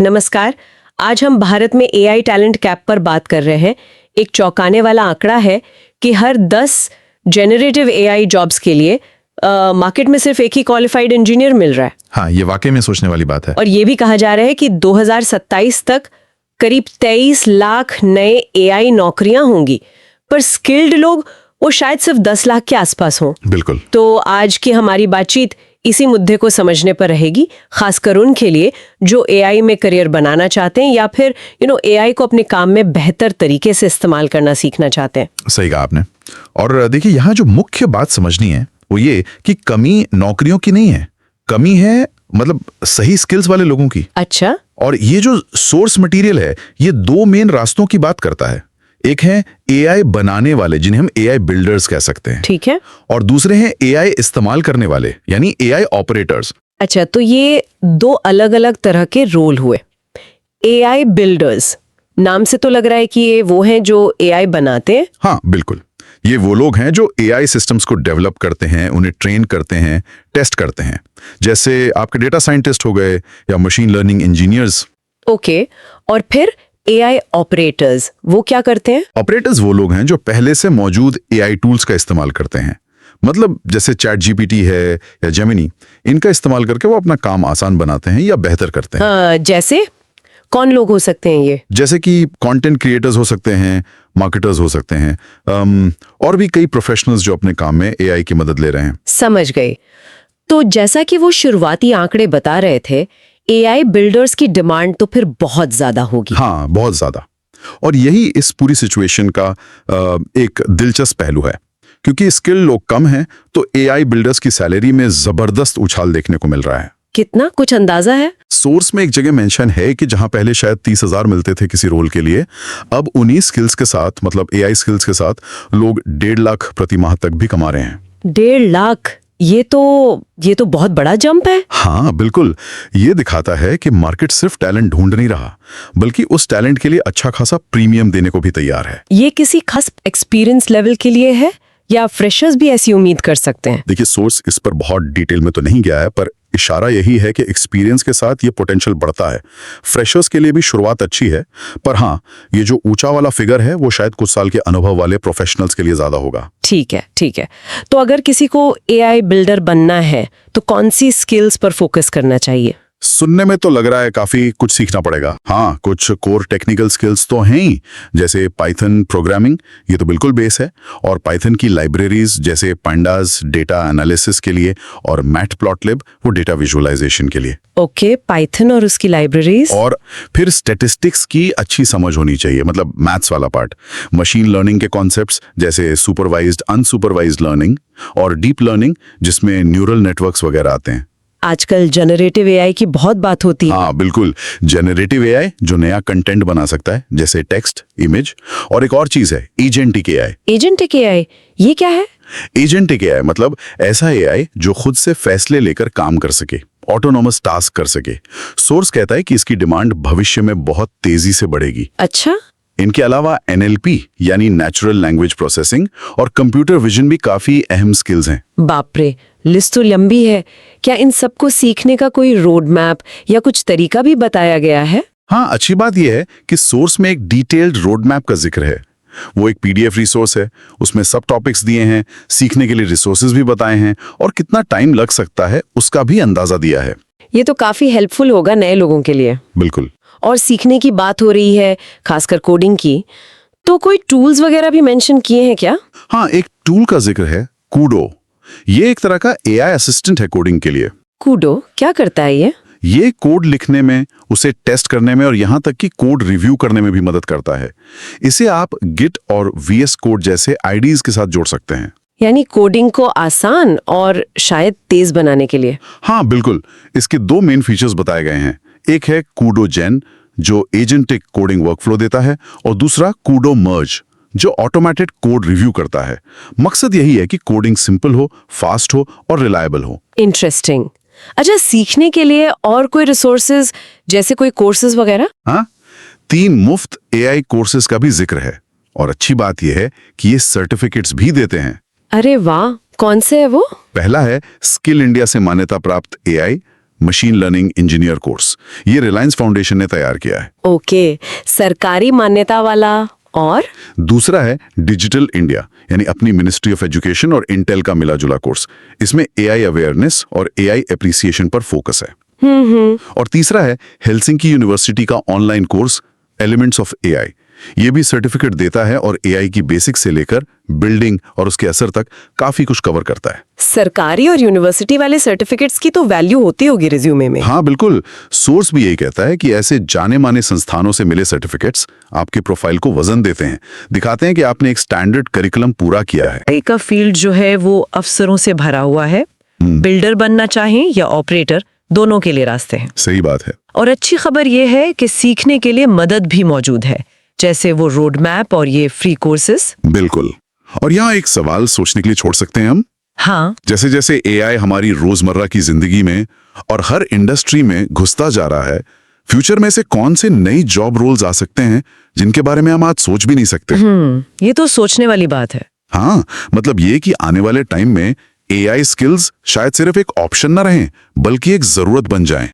नमस्कार। आज हम भारत में एआई टैलेंट कैप पर बात कर रहे हैं। एक चौंकाने वाला आंकड़ा है कि हर 10 जेनरेटिव एआई जॉब्स के लिए मार्केट में सिर्फ एक ही क्वालिफाइड इंजीनियर मिल रहा है। हाँ, ये वाकई में सोचने वाली बात है। और ये भी कहा जा रहा है कि 2027 तक करीब 23 लाख नए एआई नौकरियां होंगी, पर स्किल्ड लोग वो शायद सिर्फ 10 लाख के आसपास हों। बिल्कुल। तो आज की हमारी बातचीत इसी मुद्दे को समझने पर रहेगी, खासकर उनके लिए जो एआई में करियर बनाना चाहते हैं या फिर एआई को अपने काम में बेहतर तरीके से इस्तेमाल करना सीखना चाहते हैं। सही कहा आपने। और देखिए, यहाँ जो मुख्य बात समझनी है वो ये कि कमी नौकरियों की नहीं है, कमी है मतलब सही स्किल्स वाले लोगों की। अच्छा। और ये जो सोर्स मटेरियल है ये दो मेन रास्तों की बात करता है। एक है एआई बनाने वाले, जिन्हें हम एआई बिल्डर्स कह सकते हैं। ठीक है। और दूसरे हैं एआई इस्तेमाल करने वाले, यानी एआई ऑपरेटर्स। अच्छा, तो ये दो अलग अलग तरह के रोल हुए। एआई बिल्डर्स, नाम से तो लग रहा है कि ये वो हैं जो एआई बनाते हैं। हाँ बिल्कुल, ये वो लोग हैं जो एआई सिस्टम्स को डेवलप करते हैं, उन्हें ट्रेन करते हैं, टेस्ट करते हैं। जैसे आपके डेटा साइंटिस्ट हो गए या मशीन लर्निंग इंजीनियर्स। ओके, और फिर एआई ऑपरेटर्स, वो क्या करते हैं? ऑपरेटर्स वो लोग हैं जो पहले से मौजूद एआई टूल्स का इस्तेमाल करते हैं। मतलब जैसे चैट जीपीटी है या जेमिनी, इनका इस्तेमाल करके वो अपना काम आसान बनाते हैं या बेहतर करते हैं। हाँ, जैसे कौन लोग हो सकते हैं ये? जैसे कि कंटेंट क्रिएटर्स हो सकते हैं, मार्केटर्स हो सकते हैं, और भी कई प्रोफेशनल्स जो अपने काम में एआई की मदद ले रहे हैं। समझ गई। तो जैसा कि वो शुरुआती आंकड़े बता रहे थे, एआई बिल्डर्स की डिमांड तो फिर बहुत ज्यादा होगी। हाँ, बहुत ज्यादा। और यही इस पूरी सिचुएशन का एक दिलचस्प पहलू है, क्योंकि स्किल लोग कम हैं तो एआई बिल्डर्स की सैलरी में जबरदस्त उछाल देखने को मिल रहा है। कितना, कुछ अंदाजा है? सोर्स में एक जगह मेंशन है कि जहां पहले शायद 30,000 मिलते थे किसी रोल के लिए, अब उन्हीं स्किल्स के साथ, मतलब एआई स्किल्स के साथ, लोग 1.5 लाख प्रति माह तक भी कमा रहे हैं। 1.5 लाख? ये तो बहुत बड़ा जंप है। हाँ बिल्कुल, ये दिखाता है कि मार्केट सिर्फ टैलेंट ढूंढ नहीं रहा, बल्कि उस टैलेंट के लिए अच्छा खासा प्रीमियम देने को भी तैयार है। ये किसी खास एक्सपीरियंस लेवल के लिए है या फ्रेशर्स भी ऐसी उम्मीद कर सकते हैं? देखिए, सोर्स इस पर बहुत डिटेल में तो नहीं गया है, पर इशारा यही है कि एक्सपीरियंस के साथ ये पोटेंशियल बढ़ता है। फ्रेशर्स के लिए भी शुरुआत अच्छी है, पर हाँ, ये जो ऊंचा वाला फिगर है वो शायद कुछ साल के अनुभव वाले प्रोफेशनल्स के लिए ज्यादा होगा। ठीक है, ठीक है। तो अगर किसी को एआई बिल्डर बनना है तो कौन सी स्किल्स पर फोकस करना चाहिए? सुनने में तो लग रहा है काफी कुछ सीखना पड़ेगा। हाँ, कुछ कोर टेक्निकल स्किल्स तो हैं ही, जैसे पाइथन प्रोग्रामिंग, ये तो बिल्कुल बेस है। और पाइथन की लाइब्रेरीज जैसे पांडास डेटा एनालिसिस के लिए, और मैटप्लॉटलिब वो डेटा विजुअलाइजेशन के लिए। ओके, पाइथन और उसकी लाइब्रेरीज। और फिर स्टैटिस्टिक्स की अच्छी समझ होनी चाहिए, मतलब मैथ्स वाला पार्ट, मशीन लर्निंग के कॉन्सेप्ट्स जैसे सुपरवाइज्ड अनसुपरवाइज्ड लर्निंग, और डीप लर्निंग जिसमें न्यूरल नेटवर्क्स वगैरह आते हैं। आजकल जनरेटिव एआई की बहुत बात होती है। हाँ बिल्कुल, जनरेटिव एआई जो नया कंटेंट बना सकता है, जैसे टेक्स्ट, इमेज। और एक और चीज है एजेंटिक एआई। एजेंटिक एआई, ये क्या है? एजेंटिक एआई मतलब ऐसा एआई जो खुद से फैसले लेकर काम कर सके, ऑटोनोमस टास्क कर सके। सोर्स कहता है कि इसकी डिमांड भविष्य में बहुत तेजी से बढ़ेगी। अच्छा। इनके अलावा एनएलपी यानी नेचुरल लैंग्वेज प्रोसेसिंग और कंप्यूटर विजन भी काफी अहम स्किल्स हैं। बाप रे, लिस्ट तो लंबी है। क्या इन सबको सीखने का कोई रोड मैप या कुछ तरीका भी बताया गया है? हाँ, अच्छी बात यह है कि सोर्स में एक डिटेल्ड रोड मैप का जिक्र है। वो एक पीडीएफ रिसोर्स है, उसमें सब टॉपिक्स दिए हैं, सीखने के लिए रिसोर्सेज भी बताए हैं, और कितना टाइम लग सकता है उसका भी अंदाजा दिया है। ये तो काफी हेल्पफुल होगा नए लोगों के लिए। बिल्कुल। और सीखने की बात हो रही है, खासकर कोडिंग की, तो कोई टूल्स वगैरह भी मेंशन किए हैं क्या? हाँ, एक टूल का जिक्र है, कूडो। ये एक तरह का एआई असिस्टेंट है कोडिंग के लिए। कूडो क्या करता है ये? ये कोड लिखने में, उसे टेस्ट करने में, और यहाँ तक कि कोड रिव्यू करने में भी मदद करता है। इसे आप गिट और वीएस कोड जैसे आईडीज के साथ जोड़ सकते हैं। यानी कोडिंग को आसान और शायद तेज बनाने के लिए। हाँ बिल्कुल, इसके दो मेन फीचर्स बताए गए हैं। एक है कूडो जेन जो एजेंटिक कोडिंग वर्कफ्लो देता है, और दूसरा कूडो मर्ज जो ऑटोमेटेड कोड रिव्यू करता है। मकसद यही है कि कोडिंग सिंपल हो, फास्ट हो और रिलायबल हो। इंटरेस्टिंग। अच्छा, सीखने के लिए और कोई रिसोर्सेज जैसे कोई कोर्सेज वगैरह? हाँ, 3 मुफ्त एआई कोर्सेज का भी जिक्र है, और अच्छी बात यह है कि ये सर्टिफिकेट्स भी देते हैं। अरे वाह, कौन से है वो? पहला है स्किल इंडिया से मान्यता प्राप्त AI machine learning engineer course. ये रिलायंस फाउंडेशन ने तैयार किया है। ओके, सरकारी मान्यता वाला। और दूसरा है डिजिटल इंडिया, यानी अपनी मिनिस्ट्री ऑफ एजुकेशन और इंटेल का मिला जुला कोर्स। इसमें एआई अवेयरनेस और एआई एप्रिसिएशन पर फोकस है। और तीसरा है हेलसिंकी यूनिवर्सिटी का online course elements of AI. ये भी सर्टिफिकेट देता है और एआई की बेसिक से लेकर बिल्डिंग और उसके असर तक काफी कुछ कवर करता है। सरकारी और यूनिवर्सिटी वाले सर्टिफिकेट्स की तो वैल्यू होती होगी रिज्यूमे में। हाँ बिल्कुल, सोर्स भी यही कहता है कि ऐसे जाने माने संस्थानों से मिले सर्टिफिकेट्स आपके प्रोफाइल को वजन देते हैं, दिखाते हैं कि आपने एक स्टैंडर्ड करिकुलम पूरा किया है। एआई का फील्ड जो है वो अफसरों से भरा हुआ है। बिल्डर बनना चाहें या ऑपरेटर, दोनों के लिए रास्ते हैं। सही बात है। और अच्छी खबर ये है कि सीखने के लिए मदद भी मौजूद है, जैसे वो रोड मैप और ये फ्री कोर्सेस। बिल्कुल। और यहाँ एक सवाल सोचने के लिए छोड़ सकते हैं हम। हाँ, जैसे जैसे एआई हमारी रोजमर्रा की जिंदगी में और हर इंडस्ट्री में घुसता जा रहा है, फ्यूचर में से कौन से नई जॉब रोल्स आ सकते हैं जिनके बारे में हम आज सोच भी नहीं सकते। ये तो सोचने वाली बात है। हाँ, मतलब ये कि आने वाले टाइम में एआई स्किल्स शायद सिर्फ एक ऑप्शन ना रहें, बल्कि एक जरूरत बन जाएं।